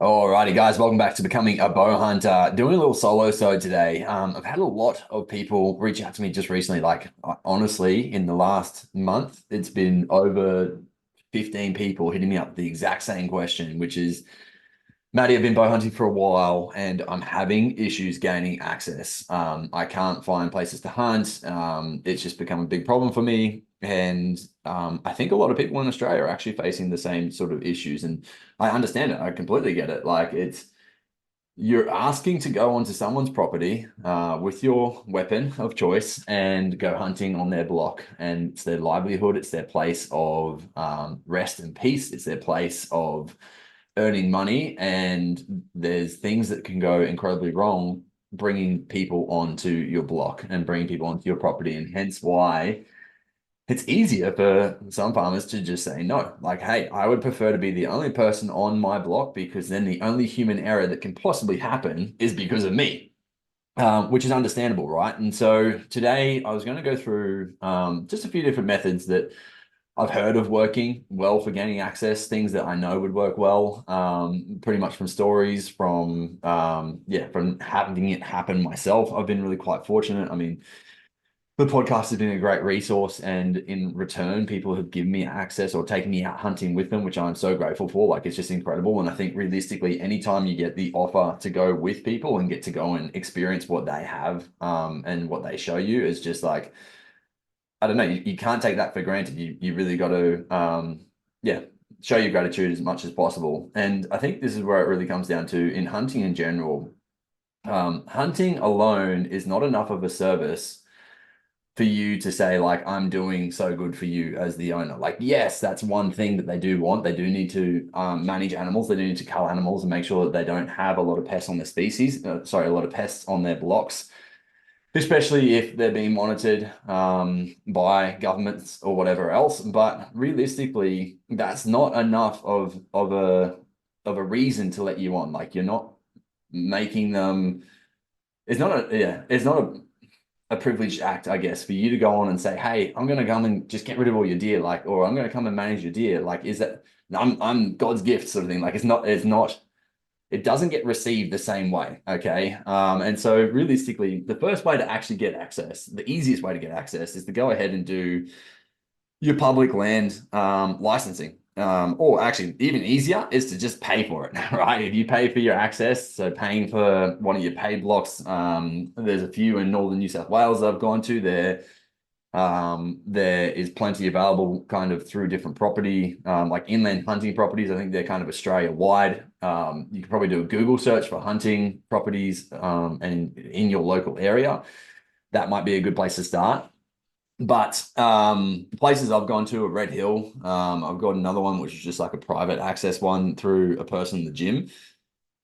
Alrighty, guys, welcome back to Becoming a Bow Hunter. Doing a little solo show today. I've had a lot of people reach out to me just recently. Honestly, in the last month, it's been over 15 people hitting me up with the exact same question, which is, Matty, I've been bow hunting for a while and I'm having issues gaining access. I can't find places to hunt. It's just become a big problem for me. And I think a lot of people in Australia are actually facing the same sort of issues. And I understand it. I completely get it. You're asking to go onto someone's property with your weapon of choice and go hunting on their block. And it's their livelihood, it's their place of rest and peace, it's their place of earning money. And there's things that can go incredibly wrong bringing people onto your block and bringing people onto your property. And hence why it's easier for some farmers to just say no. Like, hey, I would prefer to be the only person on my block because then the only human error that can possibly happen is because of me, which is understandable, right? And so today I was going to go through just a few different methods that I've heard of working well for gaining access, things that I know would work well, pretty much from stories, from having it happen myself. I've been really quite fortunate. I mean, the podcast has been a great resource, and in return, people have given me access or taken me out hunting with them, which I'm so grateful for. Like, it's just incredible. And I think realistically, anytime you get the offer to go with people and get to go and experience what they have, and what they show you is just like, I don't know, you can't take that for granted. You really got to, yeah, show your gratitude as much as possible. And I think this is where it really comes down to in hunting in general. Hunting alone is not enough of a service for you to say, like, I'm doing so good for you as the owner. Like, yes, that's one thing that they do want. They do need to manage animals. They do need to cull animals and make sure that they don't have a lot of pests on their species. A lot of pests on their blocks, especially if they're being monitored by governments or whatever else. But realistically, that's not enough of a reason to let you on. Like, you're not making them. It's not a yeah. It's not a privileged act, I guess, for you to go on and say, "Hey, I'm going to come and just get rid of all your deer," like, or I'm going to come and manage your deer. Like, is that I'm God's gift, sort of thing. Like, it's not. It doesn't get received the same way. Okay. And so realistically, the first way to actually get access, the easiest way to get access is to go ahead and do your public land licensing. Or actually, even easier is to just pay for it, right? If you pay for your access, so paying for one of your paid blocks, there's a few in northern New South Wales I've gone to there. There is plenty available kind of through different property, like inland hunting properties. I think they're kind of Australia wide. You could probably do a Google search for hunting properties, and in your local area. That might be a good place to start. But places I've gone to are Red Hill. I've got another one which is just like a private access one through a person in the gym.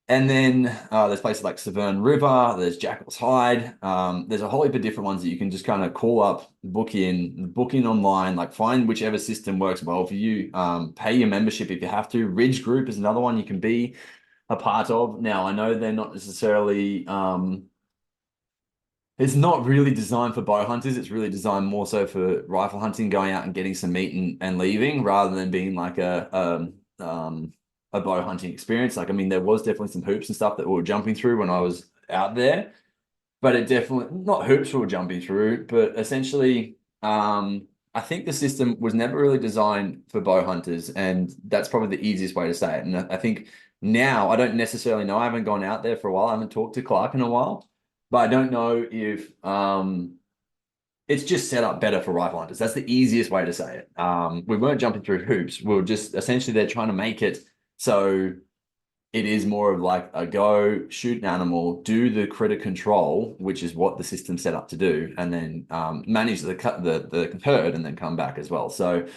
And then there's places like Severn River, there's Jackal's Hide. There's a whole heap of different ones that you can just kind of call up, book in online, like find whichever system works well for you. Pay your membership if you have to. Ridge Group is another one you can be a part of. Now, I know they're not necessarily it's not really designed for bow hunters. It's really designed more so for rifle hunting, going out and getting some meat and leaving, rather than being like a bow hunting experience. Like, I mean, there was definitely some hoops and stuff that we were jumping through when I was out there, but it definitely not hoops we were jumping through, but essentially, I think the system was never really designed for bow hunters, and that's probably the easiest way to say it. And I think now I don't necessarily know. I haven't gone out there for a while. I haven't talked to Clark in a while, but I don't know if it's just set up better for rifle hunters. That's the easiest way to say it. We weren't jumping through hoops. We were just essentially they're trying to make it so it is more of like a go shoot an animal, do the critter control, which is what the system's set up to do, and then manage the herd and then come back as well. So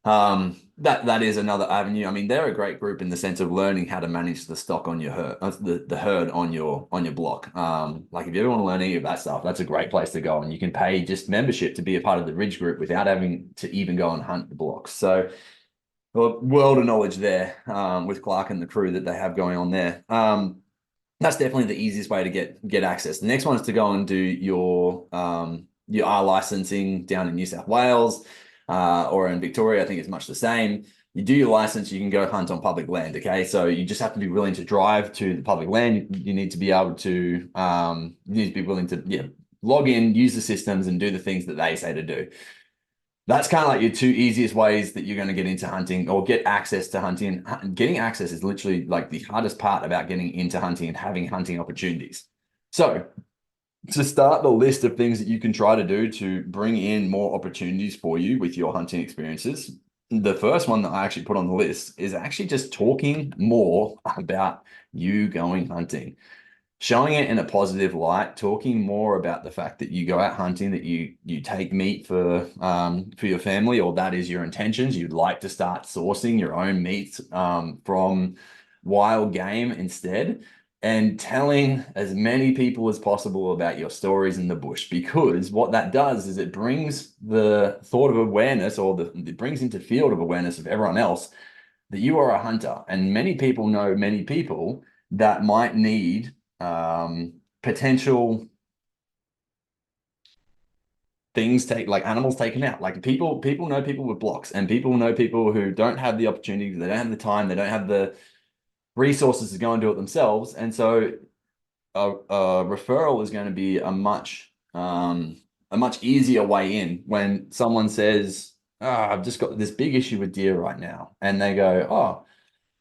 that is another avenue. I mean, they're a great group in the sense of learning how to manage the stock on your herd, the herd on your block. Like, if you ever want to learn any of that stuff, that's a great place to go, and you can pay just membership to be a part of the Ridge group without having to even go and hunt the blocks. So, well, world of knowledge there, with Clark and the crew that they have going on there. That's definitely the easiest way to get access. The next one is to go and do your R licensing down in New South Wales, or in Victoria. I think it's much the same. you do your license, you can go hunt on public land. Okay. So you just have to be willing to drive to the public land. You need to be able to, you need to be willing to, yeah, log in, use the systems and do the things that they say to do. That's kind of like your two easiest ways that you're going to get into hunting or get access to hunting. Getting access is literally like the hardest part about getting into hunting and having hunting opportunities. So to start the list of things that you can try to do to bring in more opportunities for you with your hunting experiences, the first one that I actually put on the list is actually just talking more about you going hunting, showing it in a positive light, talking more about the fact that you go out hunting, that you take meat for your family, or that is your intentions. You'd like to start sourcing your own meat from wild game instead, and telling as many people as possible about your stories in the bush, because what that does is it brings the thought of awareness, or it brings into field of awareness of everyone else that you are a hunter, and many people know many people that might need potential things like animals taken out. Like people know people with blocks, and people know people who don't have the opportunity, they don't have the time, they don't have the resources to go and do it themselves. And so a referral is going to be a much easier way in when someone says, "Oh, I've just got this big issue with deer right now," and they go, "Oh,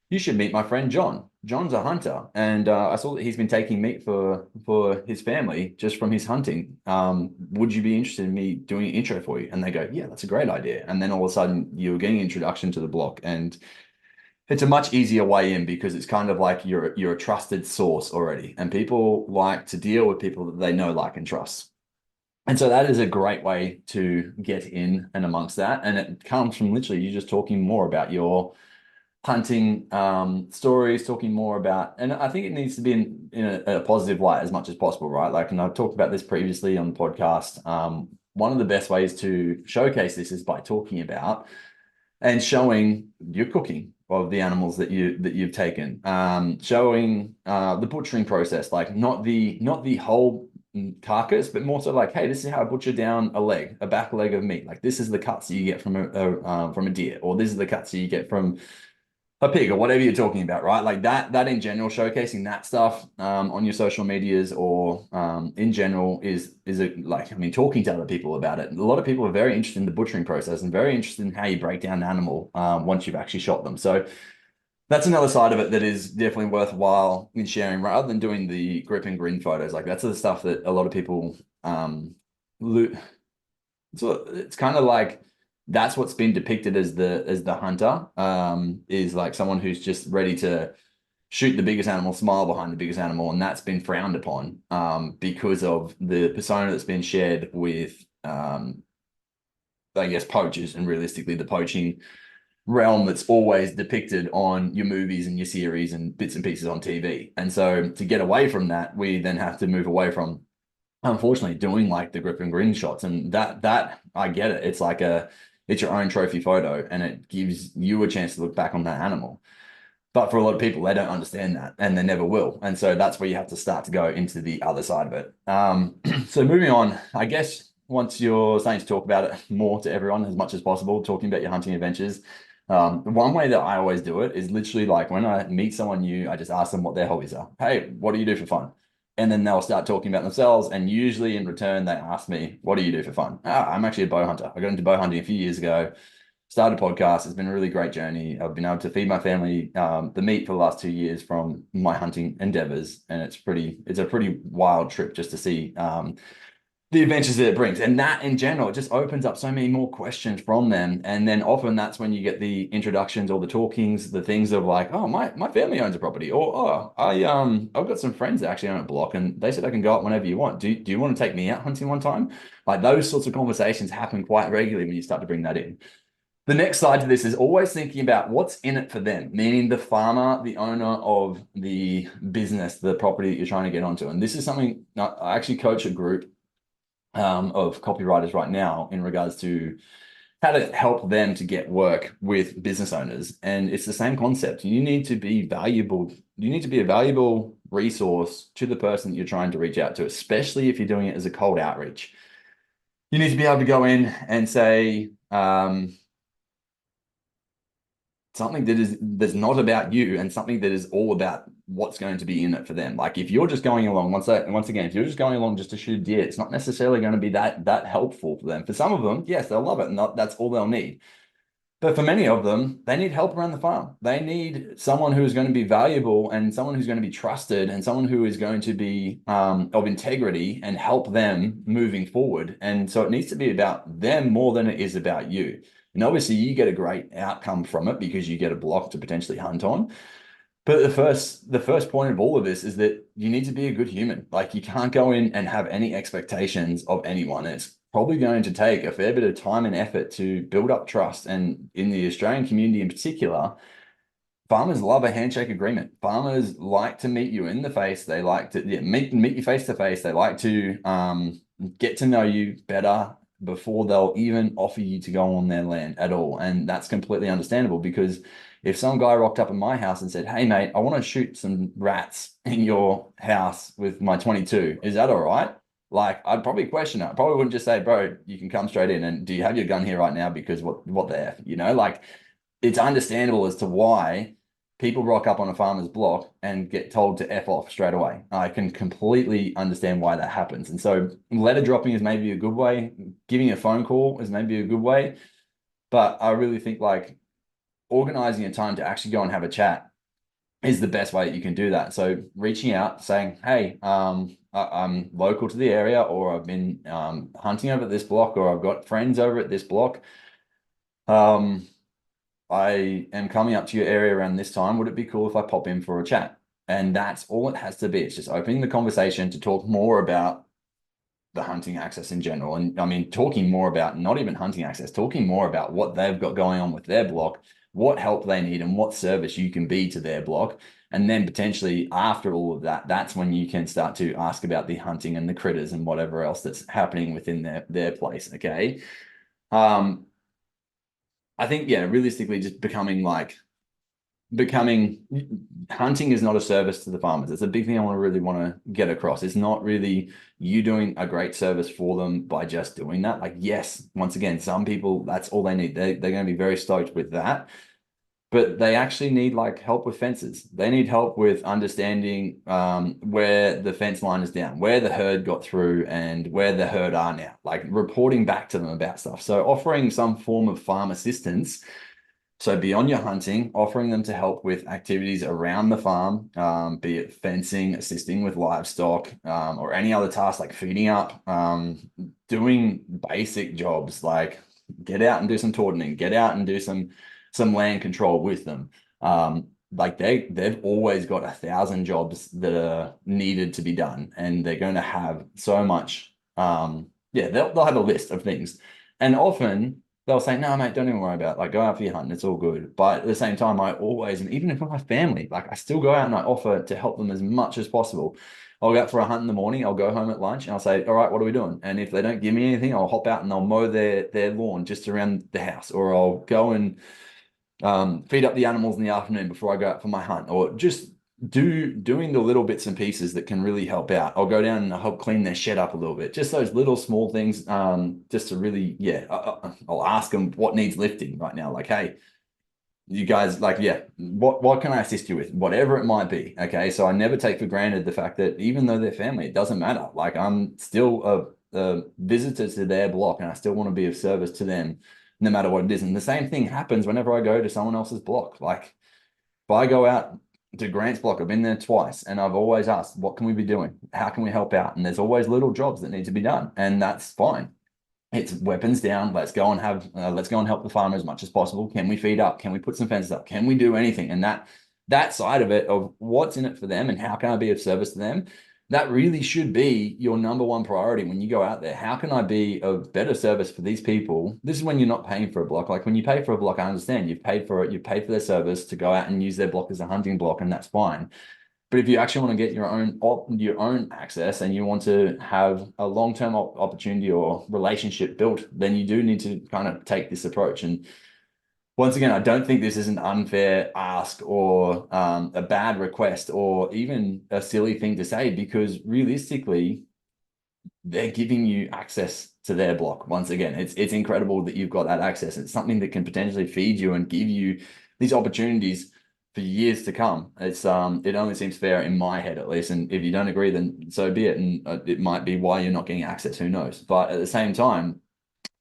you should meet my friend John. John's a hunter, and I saw that he's been taking meat for his family just from his hunting. Would you be interested in me doing an intro for you?" And they go, "Yeah, that's a great idea." And then all of a sudden, you're getting an introduction to the block, and it's a much easier way in because it's kind of like you're a trusted source already, and people like to deal with people that they know, like, and trust. And so that is a great way to get in and amongst that, and it comes from literally you just talking more about your hunting stories, talking more about, and I think it needs to be in a positive light as much as possible, right? Like, and I've talked about this previously on the podcast. One of the best ways to showcase this is by talking about and showing your cooking of the animals that you've taken, showing the butchering process, like not the whole carcass, but more so like, hey, this is how I butcher down a back leg of meat. Like, this is the cuts that you get from a deer, or this is the cuts that you get from a pig, or whatever you're talking about, right? Like that in general, showcasing that stuff on your social medias, or in general, is a, like, I mean, talking to other people about it. A lot of people are very interested in the butchering process and very interested in how you break down an animal once you've actually shot them. So that's another side of it that is definitely worthwhile in sharing, rather than doing the grip and grin photos. Like, that's the stuff that a lot of people so it's kind of like that's what's been depicted as the hunter, is like someone who's just ready to shoot the biggest animal, smile behind the biggest animal, and that's been frowned upon because of the persona that's been shared with I guess poachers, and realistically the poaching realm that's always depicted on your movies and your series and bits and pieces on TV. And so to get away from that, we then have to move away from, unfortunately, doing like the grip and grin shots. And that I get it. It's your own trophy photo, and it gives you a chance to look back on that animal. But for a lot of people, they don't understand that, and they never will. And so that's where you have to start to go into the other side of it. So moving on, I guess once you're starting to talk about it more to everyone as much as possible, talking about your hunting adventures, one way that I always do it is literally like when I meet someone new, I just ask them what their hobbies are. Hey, what do you do for fun? And then they'll start talking about themselves. And usually in return, they ask me, what do you do for fun? I'm actually a bow hunter. I got into bow hunting a few years ago, started a podcast. It's been a really great journey. I've been able to feed my family the meat for the last 2 years from my hunting endeavors. And it's a pretty wild trip just to see the adventures that it brings. And that in general, it just opens up so many more questions from them. And then often that's when you get the introductions or the talkings, the things of like, oh, my family owns a property, or I've got some friends that actually own a block and they said I can go out whenever you want. Do you want to take me out hunting one time? Like, those sorts of conversations happen quite regularly when you start to bring that in. The next side to this is always thinking about what's in it for them, meaning the farmer, the owner of the business, the property that you're trying to get onto. And this is something I actually coach a group of copywriters right now in regards to how to help them to get work with business owners. And it's the same concept. You need to be valuable. You need to be a valuable resource to the person that you're trying to reach out to, especially if you're doing it as a cold outreach. You need to be able to go in and say, something that's not about you, and something that is all about what's going to be in it for them. Like if you're just going along, once again, if you're just going along just to shoot deer, it's not necessarily going to be that helpful for them. For some of them, yes, they'll love it, and that's all they'll need. But for many of them, they need help around the farm. They need someone who is going to be valuable, and someone who's going to be trusted, and someone who is going to be of integrity and help them moving forward. And so it needs to be about them more than it is about you. And obviously, you get a great outcome from it because you get a block to potentially hunt on. But the first point of all of this is that you need to be a good human. Like you can't go in and have any expectations of anyone. It's probably going to take a fair bit of time and effort to build up trust. And in the Australian community in particular, farmers love a handshake agreement. Farmers like to meet you in the face. They like to meet you face to face. They like to get to know you better before they'll even offer you to go on their land at all. And that's completely understandable, because if some guy rocked up in my house and said, "Hey mate, I want to shoot some rats in your house with my 22, is that all right?" Like I'd probably question it. I probably wouldn't just say, "Bro, you can come straight in, and do you have your gun here right now?" Because what the F, like it's understandable as to why people rock up on a farmer's block and get told to F off straight away. I can completely understand why that happens. And so letter dropping is maybe a good way. Giving a phone call is maybe a good way. But I really think like organizing a time to actually go and have a chat is the best way that you can do that. So reaching out, saying, "Hey, I'm local to the area, or I've been hunting over at this block, or I've got friends over at this block. I am coming up to your area around this time. Would it be cool if I pop in for a chat?" And that's all it has to be. It's just opening the conversation to talk more about the hunting access in general. And I mean, talking more about not even hunting access, talking more about what they've got going on with their block, what help they need, and what service you can be to their block. And then potentially after all of that, that's when you can start to ask about the hunting and the critters and whatever else that's happening within their place. Okay. Um, I think, yeah, realistically, just becoming hunting is not a service to the farmers. It's a big thing I really want to get across. It's not really you doing a great service for them by just doing that. Like, yes, once again, some people, that's all they need. They're going to be very stoked with that. But they actually need like help with fences. They need help with understanding where the fence line is down, where the herd got through, and where the herd are now. Like reporting back to them about stuff. So offering some form of farm assistance. So beyond your hunting, offering them to help with activities around the farm, be it fencing, assisting with livestock, or any other tasks like feeding up, doing basic jobs like get out and do some tortoning, get out and do some land control with them. Like they've always got 1,000 jobs that are needed to be done, and they're going to have so much. Yeah, they'll have a list of things, and often they'll say, "No, mate, don't even worry about it. Like, go out for your hunting. It's all good." But at the same time, I always, and even if with my family, like I still go out and I offer to help them as much as possible. I'll go out for a hunt in the morning. I'll go home at lunch and I'll say, "All right, what are we doing?" And if they don't give me anything, I'll hop out and I'll mow their lawn just around the house, or I'll go and feed up the animals in the afternoon before I go out for my hunt, or just doing the little bits and pieces that can really help out. I'll go down and help clean their shed up a little bit. Just those little small things, just to really, yeah. I'll ask them what needs lifting right now. Like, "Hey, you guys, like, yeah, what can I assist you with?" Whatever it might be. Okay, so I never take for granted the fact that even though they're family, it doesn't matter. Like, I'm still a visitor to their block, and I still want to be of service to them, no matter what it is. And the same thing happens whenever I go to someone else's block. Like, if I go out to Grant's block, I've been there twice, and I've always asked, "What can we be doing? How can we help out?" And there's always little jobs that need to be done, and that's fine. It's weapons down. Let's go and help the farmer as much as possible. Can we feed up? Can we put some fences up? Can we do anything? And that side of it, of what's in it for them and how can I be of service to them, that really should be your number one priority when you go out there. How can I be of better service for these people? This is when you're not paying for a block. Like when you pay for a block, I understand you've paid for it. You've paid for their service to go out and use their block as a hunting block, and that's fine. But if you actually want to get your own access, and you want to have a long-term opportunity or relationship built, then you do need to kind of take this approach. And once again, I don't think this is an unfair ask, or a bad request, or even a silly thing to say, because realistically, they're giving you access to their block. Once again, it's incredible that you've got that access. It's something that can potentially feed you and give you these opportunities for years to come. It only seems fair in my head at least. And if you don't agree, then so be it. And it might be why you're not getting access. Who knows? But at the same time,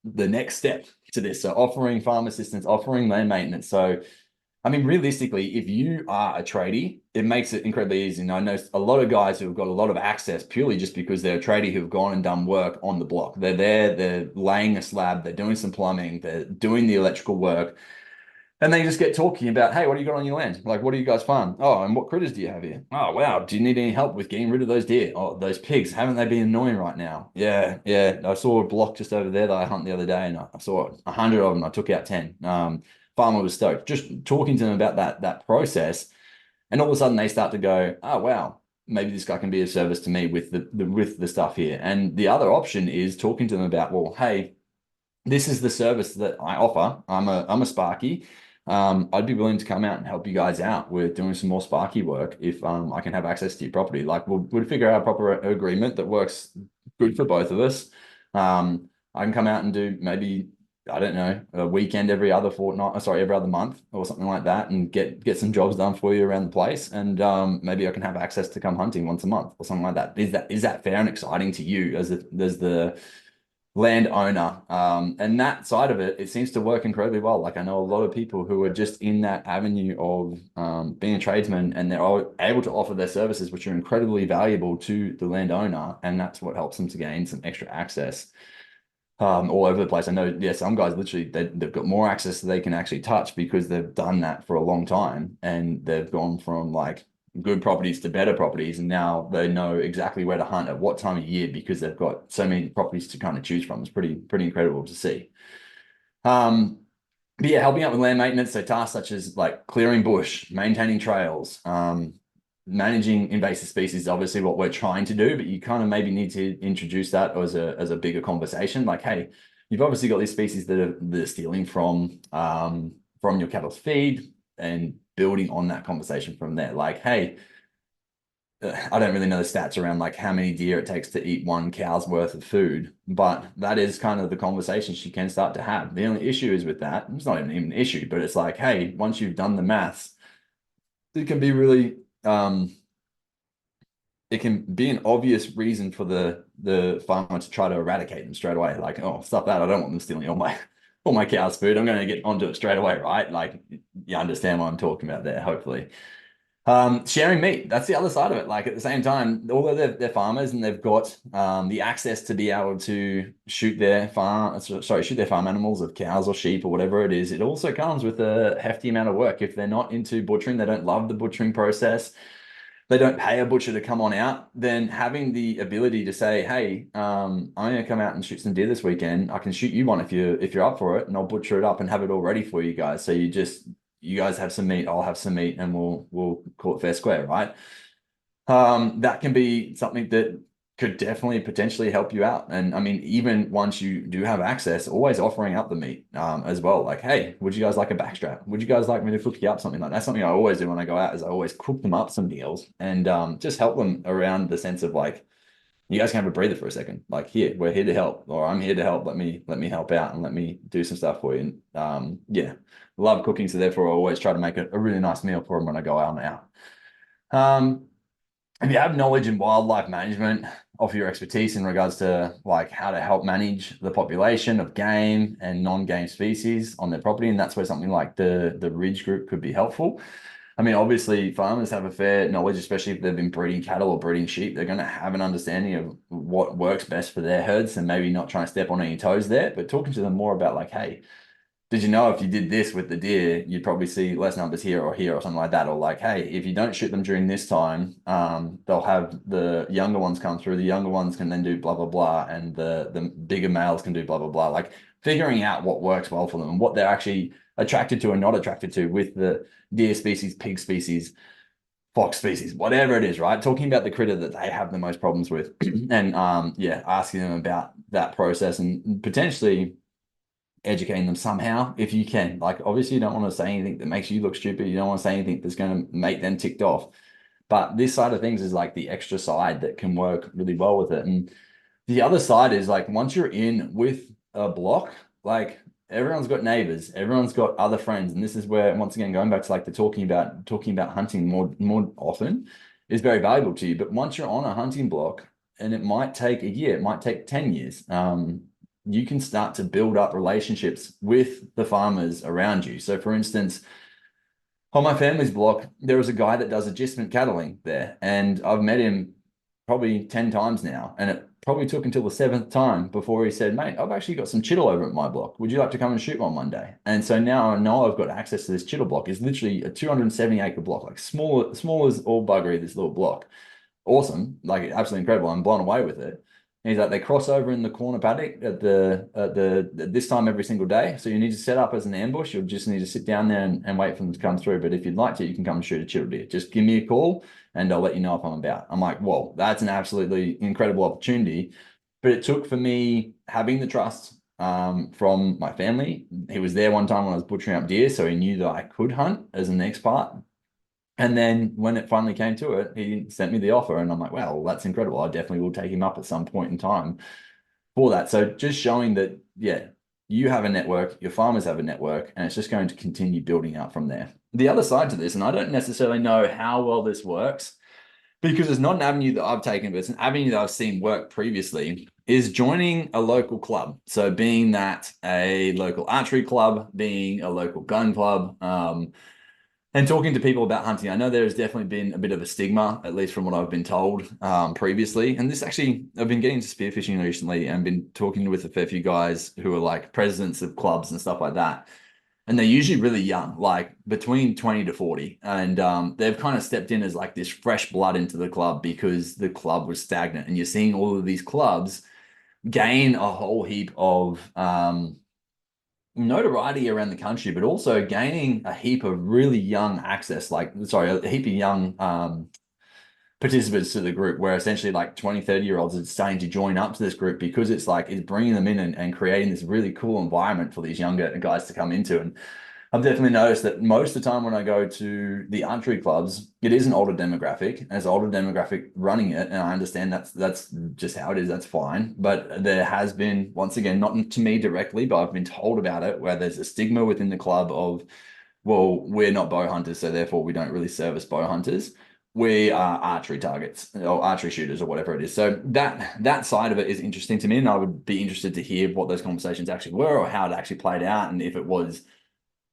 the next step to this, so offering farm assistance, offering land maintenance. So I mean, realistically, if you are a tradie, it makes it incredibly easy. And I know a lot of guys who have got a lot of access purely just because they're a tradie who've gone and done work on the block. They're there, they're laying a slab, they're doing some plumbing, they're doing the electrical work. And they just get talking about, hey, what do you got on your land? Like, what do you guys farm? Oh, and what critters do you have here? Oh, wow. Do you need any help with getting rid of those deer? Oh, those pigs, haven't they been annoying right now? Yeah, yeah. I saw a block just over there that I hunt the other day, and I saw 100 of them. I took out 10. Farmer was stoked. Just talking to them about that process, and all of a sudden they start to go, oh, wow, maybe this guy can be of service to me with the stuff here. And the other option is talking to them about, well, hey, this is the service that I offer. I'm a Sparky. I'd be willing to come out and help you guys out with doing some more Sparky work if I can have access to your property. Like we'll figure out a proper agreement that works good for both of us. I can come out and do maybe, I don't know, a weekend every other fortnight, sorry, every other month or something like that, and get some jobs done for you around the place. And maybe I can have access to come hunting once a month or something like that. Is that fair and exciting to you as the landowner? And that side of it seems to work incredibly well. Like I know a lot of people who are just in that avenue of being a tradesman, and they're able to offer their services, which are incredibly valuable to the landowner, and that's what helps them to gain some extra access all over the place. I know, yeah, some guys literally they've got more access that they can actually touch because they've done that for a long time, and they've gone from like good properties to better properties, and now they know exactly where to hunt at what time of year because they've got so many properties to kind of choose from. It's pretty incredible to see. But yeah, helping out with land maintenance, so tasks such as like clearing bush, maintaining trails, managing invasive species is obviously what we're trying to do, but you kind of maybe need to introduce that as a bigger conversation. Like, hey, you've obviously got these species that are stealing from your cattle's feed, and building on that conversation from there. Like, hey, I don't really know the stats around like how many deer it takes to eat one cow's worth of food, but that is kind of the conversation she can start to have. The only issue is with that, it's not even an issue, but it's like, hey, once you've done the maths, it can be really it can be an obvious reason for the farmer to try to eradicate them straight away. Like, oh, stop that! I don't want them stealing all my cow's food. I'm going to get onto it straight away, right? Like, you understand what I'm talking about there, hopefully. Sharing meat, that's the other side of it. Like at the same time, although they're farmers and they've got the access to be able to shoot their farm animals of cows or sheep or whatever it is, it also comes with a hefty amount of work. If they're not into butchering, they don't love the butchering process, they don't pay a butcher to come on out, then having the ability to say, hey, I'm going to come out and shoot some deer this weekend. I can shoot you one if you're up for it, and I'll butcher it up and have it all ready for you guys. So you guys have some meat, I'll have some meat, and we'll call it fair square, right? That can be something that could definitely potentially help you out. And I mean, even once you do have access, always offering up the meat as well. Like, hey, would you guys like a backstrap? Would you guys like me to cook you up something like that? That's something I always do when I go out, is I always cook them up some deals and just help them around the sense of like, you guys can have a breather for a second. Like, here, we're here to help, or I'm here to help. Let me help out and let me do some stuff for you. And yeah, love cooking. So therefore I always try to make a really nice meal for them when I go out and out. If you have knowledge in wildlife management, offer your expertise in regards to like how to help manage the population of game and non-game species on their property. And that's where something like the Ridge Group could be helpful. I mean, obviously farmers have a fair knowledge, especially if they've been breeding cattle or breeding sheep. They're going to have an understanding of what works best for their herds, and maybe not trying to step on any toes there, but talking to them more about like, hey, did you know if you did this with the deer, you'd probably see less numbers here or something like that? Or like, hey, if you don't shoot them during this time, they'll have the younger ones come through. The younger ones can then do blah, blah, blah. And the bigger males can do blah, blah, blah. Like figuring out what works well for them and what they're actually attracted to and not attracted to with the deer species, pig species, fox species, whatever it is, right? Talking about the critter that they have the most problems with and yeah, asking them about that process and potentially educating them somehow if you can. Like, obviously you don't want to say anything that makes you look stupid. You don't want to say anything that's going to make them ticked off. But this side of things is like the extra side that can work really well with it. And the other side is like, once you're in with a block, like everyone's got neighbors, everyone's got other friends, and this is where, once again, going back to like the talking about hunting more often is very valuable to you. But once you're on a hunting block, and it might take a year, it might take 10 years, you can start to build up relationships with the farmers around you. So, for instance, on my family's block, there was a guy that does agistment cattling there, and I've met him probably 10 times now, and it probably took until the seventh time before he said, "Mate, I've actually got some chital over at my block. Would you like to come and shoot one day?" And so now I know I've got access to this chital block. It's literally a 270-acre block, like small as all buggery, this little block. Awesome, like absolutely incredible. I'm blown away with it. And he's like, they cross over in the corner paddock at this time every single day. So you need to set up as an ambush. You'll just need to sit down there and wait for them to come through. But if you'd like to, you can come and shoot a chital deer. Just give me a call and I'll let you know if I'm about. I'm like, whoa, that's an absolutely incredible opportunity. But it took for me having the trust from my family. He was there one time when I was butchering up deer, so he knew that I could hunt as the next part. And then when it finally came to it, he sent me the offer, and I'm like, well, that's incredible. I definitely will take him up at some point in time for that. So just showing that, yeah, you have a network, your farmers have a network, and it's just going to continue building out from there. The other side to this, and I don't necessarily know how well this works because it's not an avenue that I've taken, but it's an avenue that I've seen work previously, is joining a local club. So being that a local archery club, being a local gun club, and talking to people about hunting. I know there's definitely been a bit of a stigma, at least from what I've been told previously. And this actually, I've been getting into spearfishing recently and been talking with a fair few guys who are like presidents of clubs and stuff like that. And they're usually really young, like between 20 to 40. And they've kind of stepped in as like this fresh blood into the club because the club was stagnant. And you're seeing all of these clubs gain a whole heap of notoriety around the country, but also gaining a heap of really young access, a heap of young participants to the group, where essentially like 20, 30-year-olds are starting to join up to this group because it's bringing them in and creating this really cool environment for these younger guys to come into. And I've definitely noticed that most of the time when I go to the archery clubs, it is an older demographic, and it's an older demographic running it. And I understand that's just how it is. That's fine. But there has been, once again, not to me directly, but I've been told about it, where there's a stigma within the club of, well, we're not bow hunters, so therefore we don't really service bow hunters. We are archery targets or archery shooters or whatever it is. So that side of it is interesting to me, and I would be interested to hear what those conversations actually were, or how it actually played out, and if it was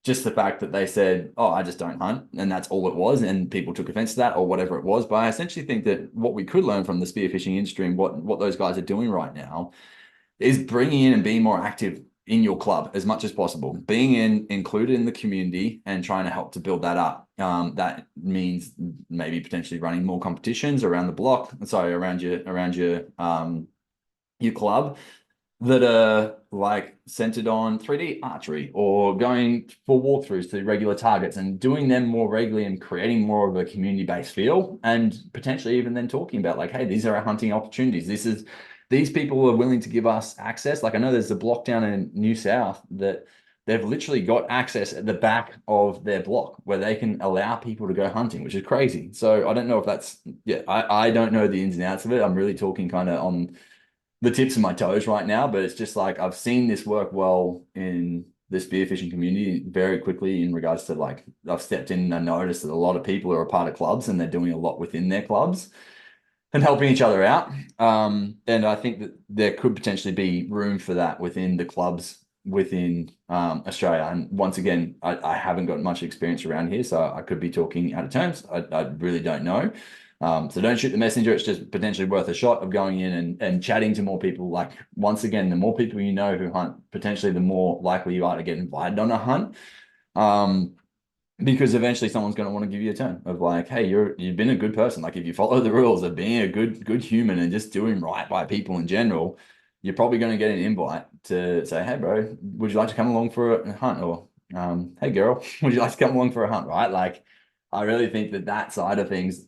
just the fact that they said, "Oh, I just don't hunt," and that's all it was, and people took offense to that or whatever it was. But I essentially think that what we could learn from the spearfishing industry and what those guys are doing right now is bringing in and being more active in your club as much as possible, being included in the community and trying to help to build that up. That means maybe potentially running more competitions around the block, around your club, that are like centered on 3D archery, or going for walkthroughs to regular targets and doing them more regularly and creating more of a community-based feel, and potentially even then talking about like, hey, these are our hunting opportunities. These people are willing to give us access. Like I know there's a block down in New South that they've literally got access at the back of their block where they can allow people to go hunting, which is crazy. So I don't know if that's, I don't know the ins and outs of it. I'm really talking kind of on the tips of my toes right now, but it's just like I've seen this work well in the spearfishing community very quickly, in regards to like I've stepped in and I noticed that a lot of people are a part of clubs and they're doing a lot within their clubs and helping each other out. And I think that there could potentially be room for that within the clubs within Australia. And once again, I haven't got much experience around here, so I could be talking out of terms. I really don't know. So don't shoot the messenger. It's just potentially worth a shot of going in and chatting to more people. Like, once again, the more people you know who hunt, potentially the more likely you are to get invited on a hunt. Because eventually someone's going to want to give you a turn of like, hey, you've been a good person. Like if you follow the rules of being a good human and just doing right by people in general, you're probably going to get an invite to say, hey, bro, would you like to come along for a hunt? Or, hey, girl, would you like to come along for a hunt? Right? Like, I really think that side of things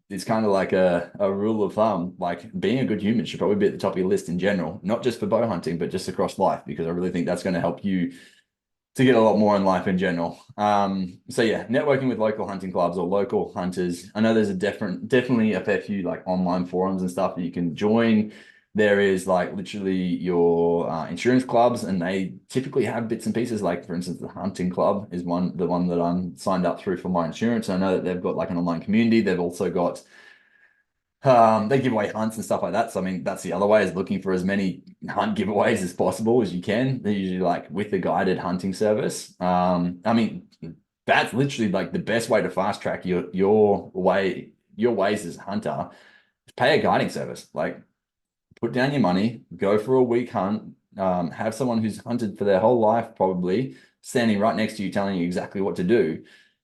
is kind of like a rule of thumb. Like being a good human should probably be at the top of your list in general, not just for bow hunting, but just across life, because I really think that's going to help you to get a lot more in life in general. So yeah, networking with local hunting clubs or local hunters. I know there's definitely a fair few like online forums and stuff that you can join There is like literally your insurance clubs, and they typically have bits and pieces. Like for instance, the hunting club is the one that I'm signed up through for my insurance. I know that they've got like an online community. They've also got they give away hunts and stuff like that. So I mean, that's the other way, is looking for as many hunt giveaways as possible as you can. They're usually like with the guided hunting service. I mean, that's literally like the best way to fast track your ways as a hunter. Pay a guiding service. Like put down your money, go for a week hunt, have someone who's hunted for their whole life probably standing right next to you telling you exactly what to do.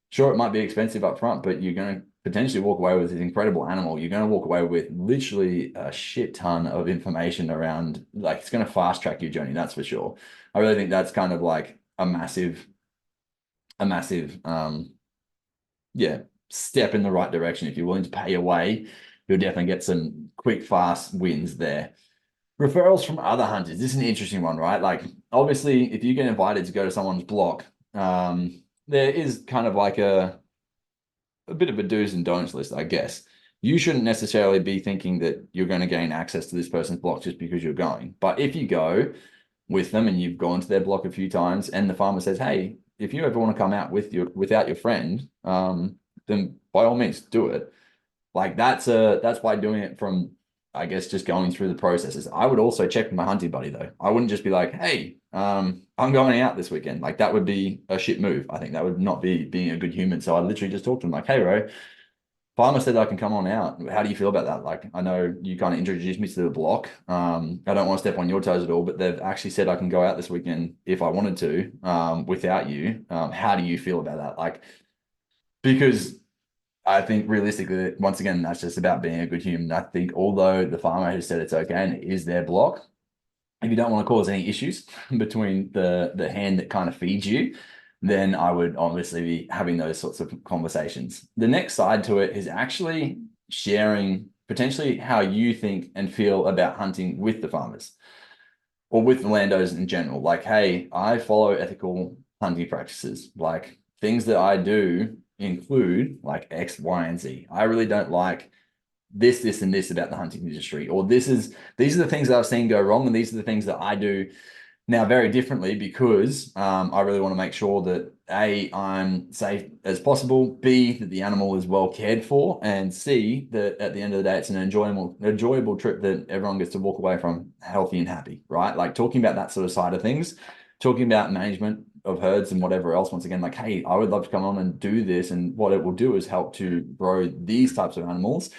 Sure, it might be expensive up front, but you're going to potentially walk away with this incredible animal. You're going to walk away with literally a shit ton of information around, like it's going to fast track your journey, that's for sure. I really think that's kind of like a massive yeah, step in the right direction. If you're willing to pay your way, you'll definitely get some quick, fast wins there. Referrals from other hunters. This is an interesting one, right? Like, obviously, if you get invited to go to someone's block, there is kind of like a bit of a do's and don'ts list, I guess. You shouldn't necessarily be thinking that you're going to gain access to this person's block just because you're going. But if you go with them and you've gone to their block a few times, and the farmer says, "Hey, if you ever want to come out without your friend, then by all means do it." Like that's why doing it from, I guess, just going through the processes. I would also check with my hunting buddy though. I wouldn't just be like, "Hey, I'm going out this weekend." Like that would be a shit move. I think that would not be being a good human. So I literally just talk to him like, "Hey, bro, farmer said I can come on out. How do you feel about that? Like, I know you kind of introduced me to the block. I don't want to step on your toes at all, but they've actually said I can go out this weekend if I wanted to, without you. How do you feel about that?" Like, because I think realistically, once again, that's just about being a good human. I think although the farmer has said it's okay and it is their block, if you don't want to cause any issues between the hand that kind of feeds you, then I would obviously be having those sorts of conversations. The next side to it is actually sharing potentially how you think and feel about hunting with the farmers or with the landowners in general. Like, hey, I follow ethical hunting practices. Like things that I do include like X, Y, and Z. I really don't like this, and this about the hunting industry, or these are the things that I've seen go wrong, and these are the things that I do now very differently because I really want to make sure that A, I'm safe as possible, B, that the animal is well cared for, and C, that at the end of the day, it's an enjoyable trip that everyone gets to walk away from healthy and happy, right? Like talking about that sort of side of things, talking about management of herds and whatever else, once again, like, hey, I would love to come on and do this, and what it will do is help to grow these types of animals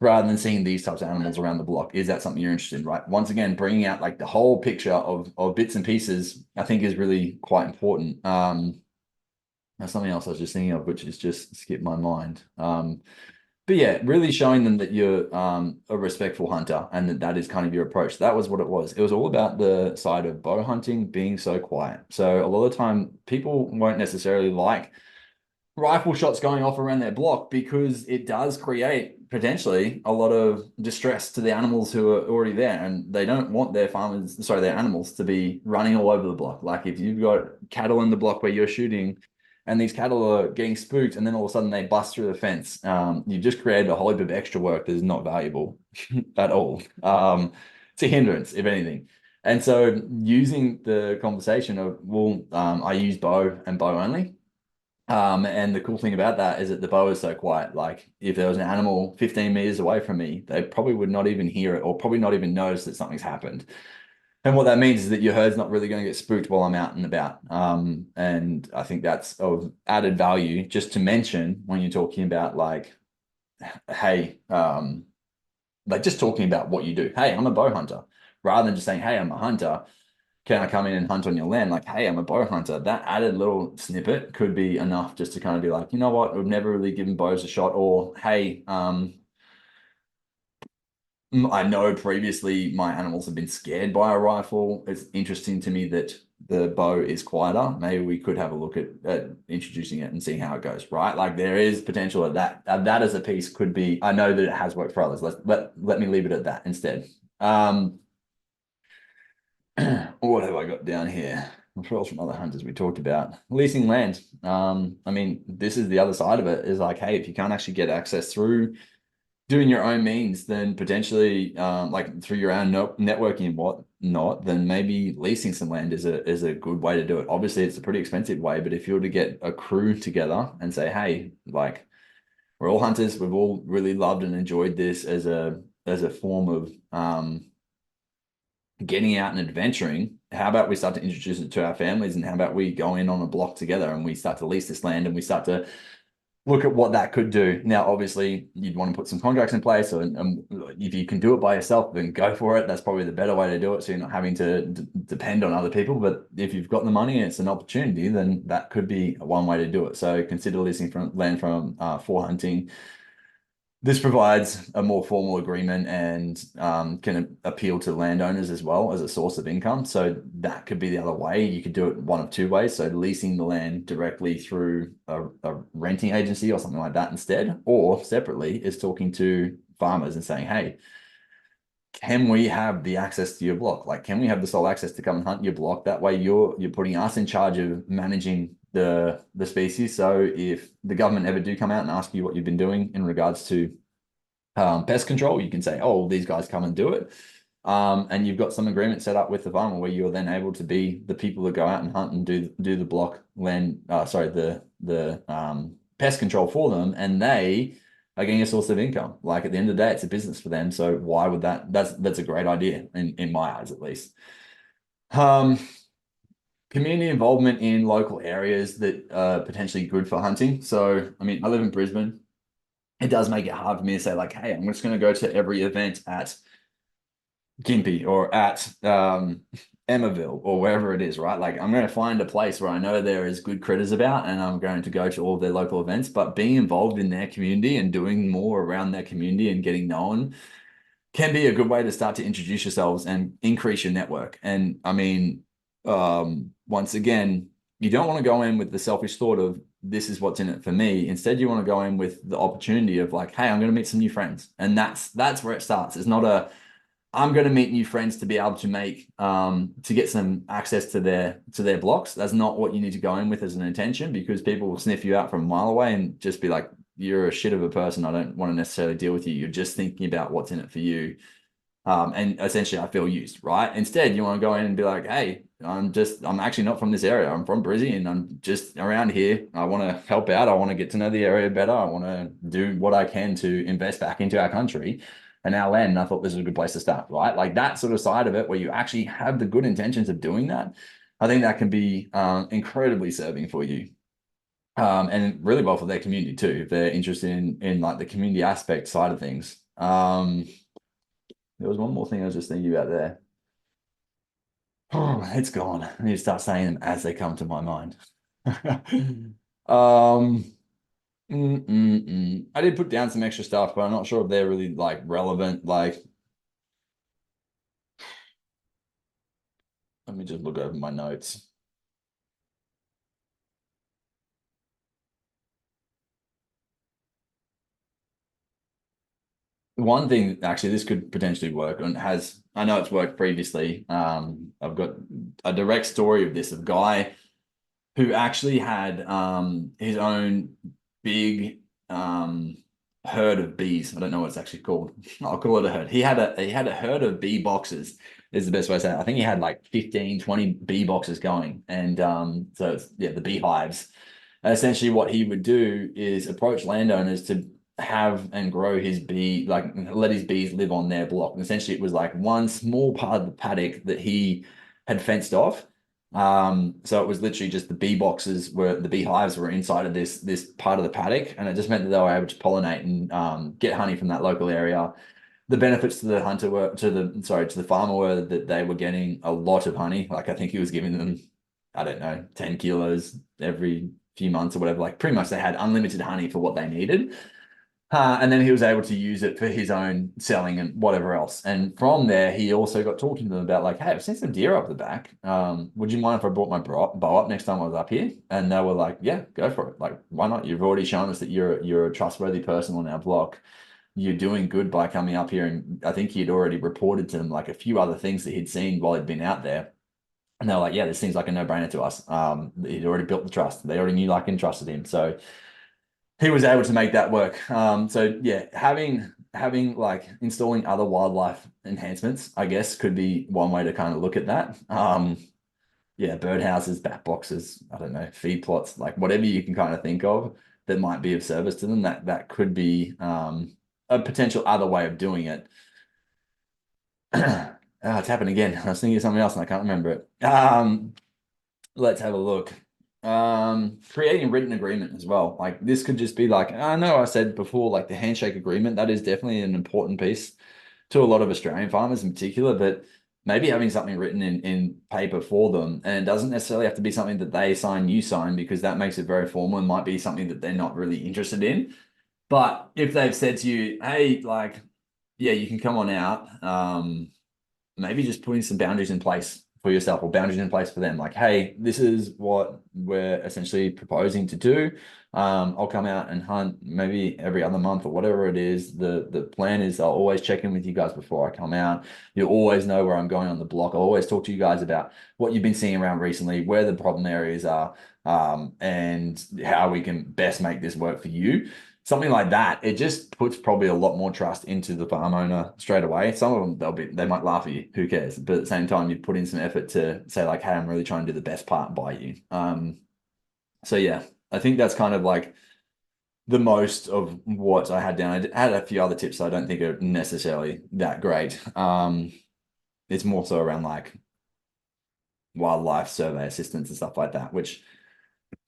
rather than seeing these types of animals around the block. Is that something you're interested in, right? Once again, bringing out like the whole picture of bits and pieces, I think is really quite important. That's something else I was just thinking of, which has just skipped my mind. But yeah, really showing them that you're a respectful hunter and that is kind of your approach. That was what it was. It was all about the side of bow hunting being so quiet. So a lot of the time, people won't necessarily like rifle shots going off around their block because it does create potentially a lot of distress to the animals who are already there, and they don't want their animals to be running all over the block. Like if you've got cattle in the block where you're shooting and these cattle are getting spooked and then all of a sudden they bust through the fence, you've just created a whole heap of extra work that is not valuable at all. It's a hindrance, if anything. And so using the conversation of, well, I use bow and bow only. And the cool thing about that is that the bow is so quiet. Like if there was an animal 15 meters away from me, they probably would not even hear it or probably not even notice that something's happened. And what that means is that your herd's not really going to get spooked while I'm out and about. And I think that's of added value just to mention when you're talking about like, hey, like just talking about what you do. Hey, I'm a bow hunter, rather than just saying, hey, I'm a hunter. Can I come in and hunt on your land? Like, hey, I'm a bow hunter. That added little snippet could be enough just to kind of be like, you know what, we've never really given bows a shot. Or, hey, I know previously my animals have been scared by a rifle. It's interesting to me that the bow is quieter. Maybe we could have a look at introducing it and seeing how it goes, right? Like there is potential at that. That as a piece could be, I know that it has worked for others. Let me leave it at that instead. What have I got down here? Referrals from other hunters we talked about. Leasing land. I mean, this is the other side of it is like, hey, if you can't actually get access through doing your own means, then potentially like through your own networking and whatnot, then maybe leasing some land is a good way to do it. Obviously, it's a pretty expensive way, but if you were to get a crew together and say, hey, like we're all hunters, we've all really loved and enjoyed this as a form of getting out and adventuring. How about we start to introduce it to our families, and how about we go in on a block together and we start to lease this land and we start to look at what that could do. Now, obviously, you'd want to put some contracts in place, or if you can do it by yourself, then go for it. That's probably the better way to do it, so you're not having to depend on other people. But if you've got the money and it's an opportunity, then that could be one way to do it. So consider leasing from land from for hunting. This provides a more formal agreement and can appeal to landowners as well as a source of income. So that could be the other way. You could do it one of two ways. So leasing the land directly through a renting agency or something like that instead, or separately is talking to farmers and saying, hey, can we have the access to your block? Like, can we have the sole access to come and hunt your block? That way you're putting us in charge of managing the species. So if the government ever do come out and ask you what you've been doing in regards to pest control, you can say, oh, these guys come and do it. And you've got some agreement set up with the farmer where you're then able to be the people that go out and hunt and do the block land, sorry, the pest control for them, and they are getting a source of income. Like at the end of the day, it's a business for them. So why would that's a great idea in my eyes at least. Um, Community involvement in local areas that are potentially good for hunting. So I mean, I live in Brisbane. It does make it hard for me to say like, hey, I'm just going to go to every event at Gympie or at Emmerville or wherever it is, right? Like I'm going to find a place where I know there is good critters about and I'm going to go to all of their local events, but being involved in their community and doing more around their community and getting known can be a good way to start to introduce yourselves and increase your network. And I mean, once again, you don't want to go in with the selfish thought of this is what's in it for me. Instead, you want to go in with the opportunity of like, hey, I'm going to meet some new friends. And that's where it starts. It's not a I'm going to meet new friends to be able to make to get some access to their blocks. That's not what you need to go in with as an intention, because people will sniff you out from a mile away and just be like, you're a shit of a person. I don't want to necessarily deal with you. You're just thinking about what's in it for you. And essentially I feel used, right? Instead, you want to go in and be like, hey, I'm actually not from this area. I'm from Brizzy and I'm just around here. I want to help out. I want to get to know the area better. I want to do what I can to invest back into our country and our land. And I thought this was a good place to start, right? Like that sort of side of it where you actually have the good intentions of doing that. I think that can be incredibly serving for you. And really well for their community too, if they're interested in like the community aspect side of things. There was one more thing I was just thinking about there. Oh, it's gone. I need to start saying them as they come to my mind. Um, I did put down some extra stuff, but I'm not sure if they're really like relevant. Like, let me just look over my notes. One thing, actually, this could potentially work and I know it's worked previously. I've got a direct story of this, of a guy who actually had his own big herd of bees. I don't know what it's actually called. I'll call it a herd. He had a herd of bee boxes is the best way to say it. I think he had like 15, 20 bee boxes going. And so it's, yeah, the beehives. And essentially what he would do is approach landowners to have and grow his bee, like let his bees live on their block. And essentially it was like one small part of the paddock that he had fenced off. So it was literally just the bee boxes were the beehives were inside of this part of the paddock, and it just meant that they were able to pollinate and get honey from that local area. The benefits to the hunter were to the farmer were that they were getting a lot of honey. Like I think he was giving them, I don't know, 10 kilos every few months or whatever. Like pretty much they had unlimited honey for what they needed. And then he was able to use it for his own selling and whatever else. And from there, he also got talking to them about like, hey, I've seen some deer up the back. Would you mind if I brought my bow up next time I was up here? And they were like, yeah, go for it. Like, why not? You've already shown us that you're a trustworthy person on our block. You're doing good by coming up here. And I think he'd already reported to them like a few other things that he'd seen while he'd been out there. And they're like, yeah, this seems like a no-brainer to us. He'd already built the trust. They already knew, like, and trusted him. So he was able to make that work. So yeah, having having like installing other wildlife enhancements, I guess, could be one way to kind of look at that. Yeah, birdhouses, bat boxes, I don't know, feed plots, like whatever you can kind of think of that might be of service to them, that could be a potential other way of doing it. It's happened again. I was thinking of something else and I can't remember it. Let's have a look. Creating a written agreement as well. Like this could just be like, I know I said before, like the handshake agreement, that is definitely an important piece to a lot of Australian farmers in particular, but maybe having something written in paper for them, and it doesn't necessarily have to be something that they sign, you sign, because that makes it very formal and might be something that they're not really interested in. But if they've said to you, hey, like, yeah, you can come on out, maybe just putting some boundaries in place for yourself or boundaries in place for them. Like, hey, this is what we're essentially proposing to do. I'll come out and hunt maybe every other month or whatever it is. The plan is I'll always check in with you guys before I come out. You'll always know where I'm going on the block. I'll always talk to you guys about what you've been seeing around recently, where the problem areas are, and how we can best make this work for you. Something like that, it just puts probably a lot more trust into the farm owner straight away. Some of them, they might laugh at you, who cares? But at the same time, you put in some effort to say like, hey, I'm really trying to do the best part by you. So yeah, I think that's kind of like the most of what I had down. I had a few other tips that I don't think are necessarily that great. It's more so around like wildlife survey assistance and stuff like that, which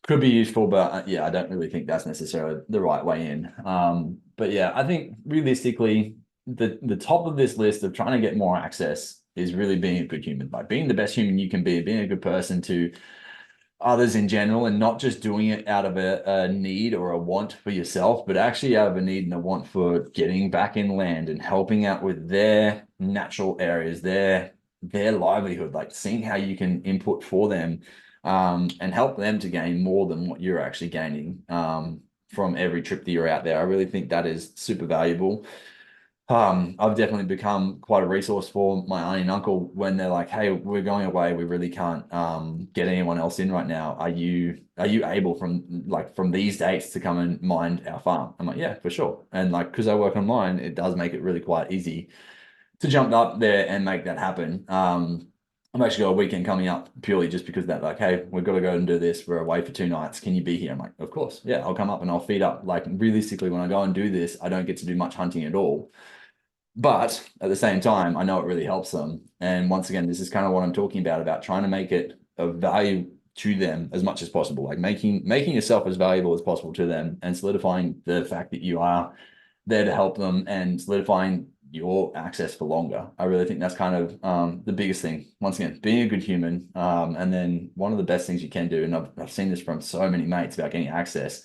could be useful, but yeah, I don't really think that's necessarily the right way in. But yeah, I think realistically, the top of this list of trying to get more access is really being a good human, like being the best human you can be, being a good person to others in general, and not just doing it out of a need or a want for yourself, but actually out of a need and a want for getting back in land and helping out with their natural areas, their livelihood, like seeing how you can input for them, and help them to gain more than what you're actually gaining from every trip that you're out there. I really think that is super valuable. I've definitely become quite a resource for my auntie and uncle when they're like, "Hey, we're going away. We really can't get anyone else in right now. Are you able from these dates to come and mind our farm?" I'm like, "Yeah, for sure." And like because I work online, it does make it really quite easy to jump up there and make that happen. I've actually got a weekend coming up purely just because of that, like, hey, we've got to go and do this. We're away for 2 nights. Can you be here? I'm like, of course. Yeah, I'll come up and I'll feed up. Like realistically, when I go and do this, I don't get to do much hunting at all. But at the same time, I know it really helps them. And once again, this is kind of what I'm talking about trying to make it of value to them as much as possible, like making yourself as valuable as possible to them and solidifying the fact that you are there to help them and solidifying your access for longer. I really think that's kind of the biggest thing. Once again, being a good human. And then one of the best things you can do, and I've seen this from so many mates about getting access,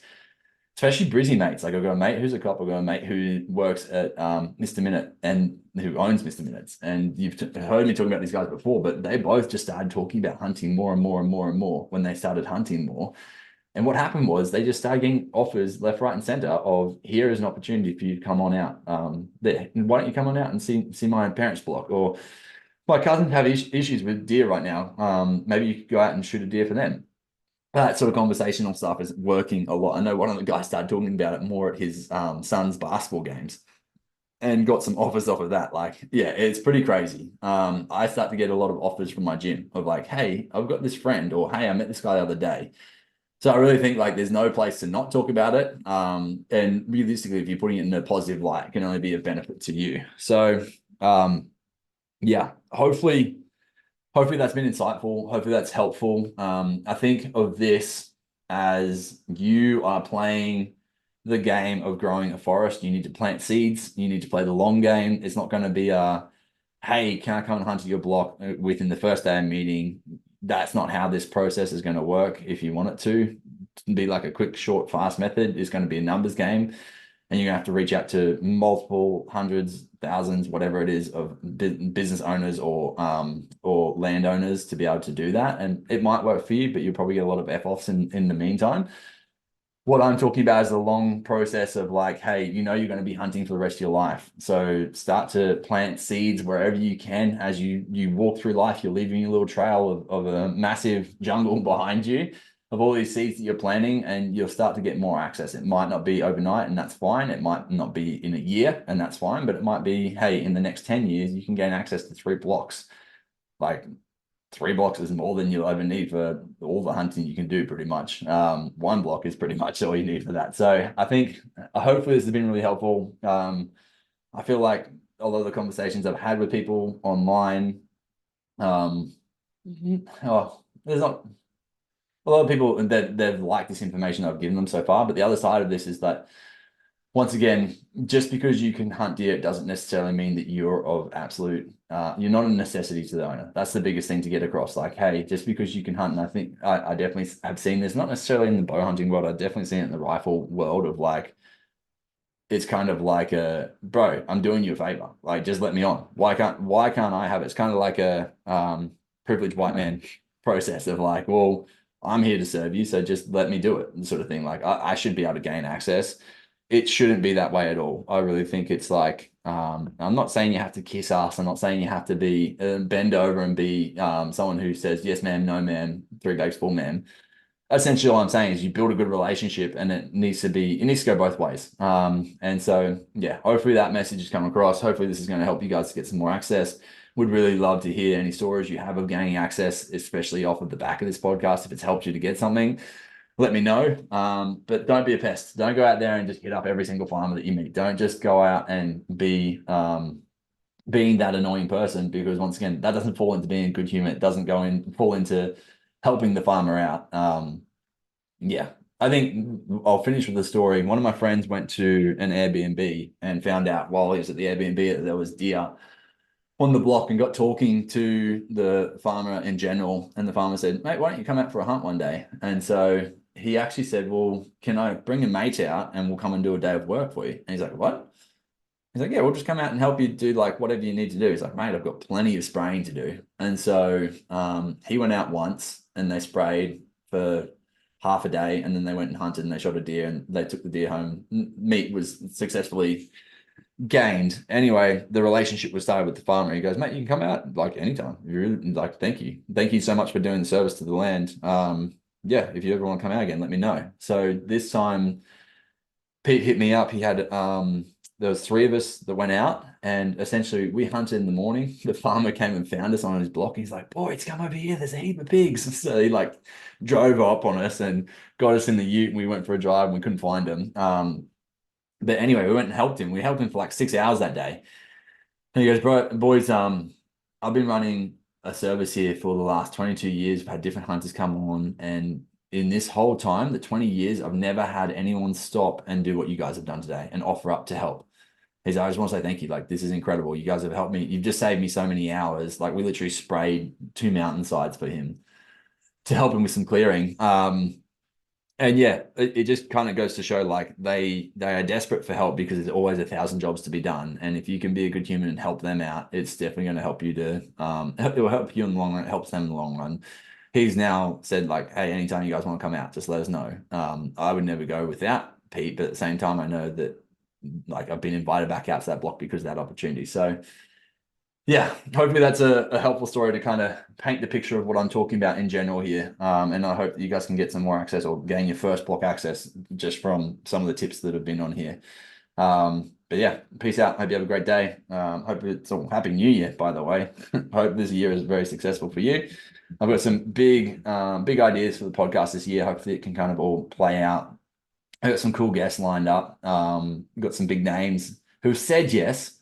especially Brizzy mates. Like I've got a mate who's a cop, I've got a mate who works at Mr. Minute and who owns Mr. Minutes. And you've heard me talking about these guys before, but they both just started talking about hunting more and more and more and more when they started hunting more. And what happened was they just started getting offers left, right, and center of here is an opportunity for you to come on out. There, why don't you come on out and see my parents' block? Or my cousins have issues with deer right now. Maybe you could go out and shoot a deer for them. That sort of conversational stuff is working a lot. I know one of the guys started talking about it more at his son's basketball games and got some offers off of that. Like, yeah, it's pretty crazy. I start to get a lot of offers from my gym of like, hey, I've got this friend, or hey, I met this guy the other day. So I really think like there's no place to not talk about it. And realistically, if you're putting it in a positive light, it can only be of benefit to you. So yeah, hopefully that's been insightful. Hopefully that's helpful. I think of this as you are playing the game of growing a forest. You need to plant seeds. You need to play the long game. It's not going to be hey, can I come and hunt at your block within the first day of meeting? That's not how this process is going to work. If you want it to be like a quick, short, fast method, it's going to be a numbers game. And you're gonna have to reach out to multiple hundreds, thousands, whatever it is, of business owners or landowners to be able to do that. And it might work for you, but you'll probably get a lot of F-offs in the meantime. What I'm talking about is a long process of like, hey, you know you're going to be hunting for the rest of your life. So start to plant seeds wherever you can. As you walk through life, you're leaving a little trail of a massive jungle behind you of all these seeds that you're planting, and you'll start to get more access. It might not be overnight, and that's fine. It might not be in a year, and that's fine. But it might be, hey, in the next 10 years, you can gain access to 3 blocks. Like 3 blocks is more than you'll ever need for all the hunting you can do, pretty much. 1 block is pretty much all you need for that. So I think hopefully this has been really helpful. I feel like a lot of the conversations I've had with people online, there's not a lot of people that they've liked this information I've given them so far. But the other side of this is that, once again, just because you can hunt deer, it doesn't necessarily mean that you're of absolute, you're not a necessity to the owner. That's the biggest thing to get across. Like, hey, just because you can hunt, and I think I definitely have seen this, not necessarily in the bow hunting world, I've definitely seen it in the rifle world of like, it's kind of like bro, I'm doing you a favor. Like, just let me on. Why can't I have it? It's kind of like a privileged white man process of like, well, I'm here to serve you, so just let me do it, sort of thing. Like, I should be able to gain access. It shouldn't be that way at all. I really think it's like, I'm not saying you have to kiss ass. I'm not saying you have to be bend over and be someone who says yes, ma'am, no, ma'am, 3 bags full, ma'am. Essentially, all I'm saying is you build a good relationship, and it needs to go both ways. And so, yeah, hopefully that message has come across. Hopefully this is going to help you guys to get some more access. Would really love to hear any stories you have of gaining access, especially off of the back of this podcast. If it's helped you to get something, let me know. But don't be a pest. Don't go out there and just hit up every single farmer that you meet. Don't just go out and be being that annoying person, because once again, that doesn't fall into being a good human. It doesn't fall into helping the farmer out. Yeah, I think I'll finish with the story. One of my friends went to an Airbnb and found out while he was at the Airbnb that there was deer on the block, and got talking to the farmer in general. And the farmer said, mate, why don't you come out for a hunt one day? And so he actually said, well, can I bring a mate out and we'll come and do a day of work for you? And he's like, what? He's like, yeah, we'll just come out and help you do like whatever you need to do. He's like, mate, I've got plenty of spraying to do. And so he went out once and they sprayed for half a day, and then they went and hunted and they shot a deer and they took the deer home. Meat was successfully gained. Anyway, the relationship was started with the farmer. He goes, mate, you can come out like anytime. You really, like, thank you. Thank you so much for doing the service to the land. Yeah, if you ever want to come out again, let me know. So this time Pete hit me up. He had there was 3 of us that went out, and essentially we hunted in the morning. The farmer came and found us on his block. He's like, boys, come over here. There's a heap of pigs. So he like drove up on us and got us in the ute, and we went for a drive and we couldn't find him. But anyway, we went and helped him. We helped him for like 6 hours that day. And he goes, bro, boys, I've been running a service here for the last 22 years. I've had different hunters come on, and in this whole time, the 20 years, I've never had anyone stop and do what you guys have done today and offer up to help. He's like, I just want to say thank you. Like, this is incredible. You guys have helped me. You've just saved me so many hours. Like, we literally sprayed 2 mountainsides for him to help him with some clearing. And yeah, it just kind of goes to show like they are desperate for help, because there's always 1,000 jobs to be done. And if you can be a good human and help them out, it's definitely going to help you to it will help you in the long run. It helps them in the long run. He's now said like, hey, anytime you guys want to come out, just let us know. I would never go without Pete, but at the same time, I know that like I've been invited back out to that block because of that opportunity. So yeah, hopefully that's a helpful story to kind of paint the picture of what I'm talking about in general here. And I hope that you guys can get some more access or gain your first block access just from some of the tips that have been on here. But yeah, peace out. Hope you have a great day. Hope it's all happy new year, by the way. Hope this year is very successful for you. I've got some big ideas for the podcast this year. Hopefully it can kind of all play out. I got some cool guests lined up. Got some big names who said yes,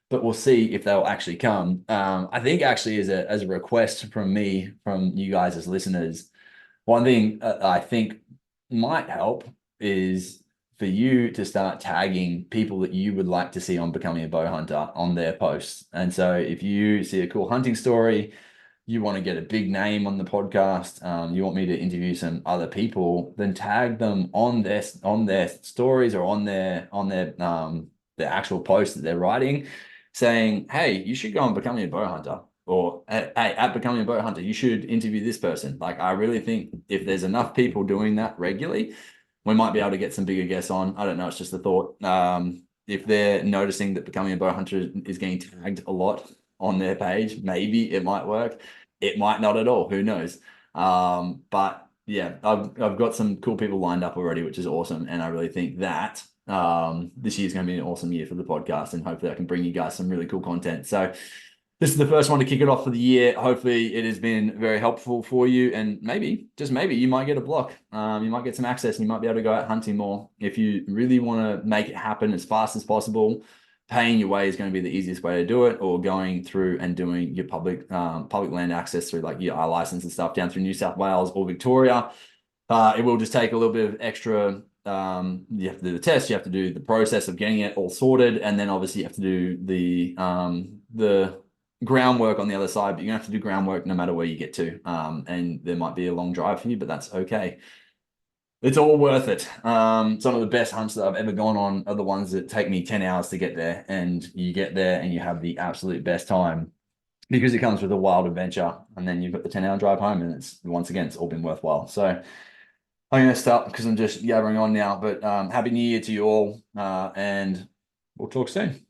but we'll see if they'll actually come. I think actually as a request from me, from you guys as listeners, one thing I think might help is for you to start tagging people that you would like to see on Becoming a Bow Hunter on their posts. And so if you see a cool hunting story, you want to get a big name on the podcast, you want me to interview some other people, then tag them on their stories or on their the actual post that they're writing, saying, hey, you should go on Becoming a Bow Hunter, or hey, at Becoming a Bow Hunter, you should interview this person. Like, I really think if there's enough people doing that regularly, we might be able to get some bigger guests on. I don't know, it's just a thought. If they're noticing that Becoming a Bow Hunter is getting tagged a lot on their page, maybe it might work. It might not at all. Who knows? But Yeah, I've got some cool people lined up already, which is awesome. And I really think that this year's going to be an awesome year for the podcast, and hopefully I can bring you guys some really cool content. So this is the first one to kick it off for the year. Hopefully it has been very helpful for you, and maybe, just maybe, you might get a block. You might get some access and you might be able to go out hunting more. If you really want to make it happen as fast as possible, paying your way is going to be the easiest way to do it, or going through and doing your public land access through like your I license and stuff down through New South Wales or Victoria. It will just take a little bit of extra. You have to do the test, you have to do the process of getting it all sorted, and then obviously you have to do the groundwork on the other side. But you're gonna have to do groundwork no matter where you get to. And there might be a long drive for you, but that's okay. It's all worth it. Some of the best hunts that I've ever gone on are the ones that take me 10 hours to get there, and you get there and you have the absolute best time because it comes with a wild adventure, and then you've got the 10-hour drive home, and it's once again, it's all been worthwhile. So I'm going to stop because I'm just yabbering on now, but happy New Year to you all, and we'll talk soon.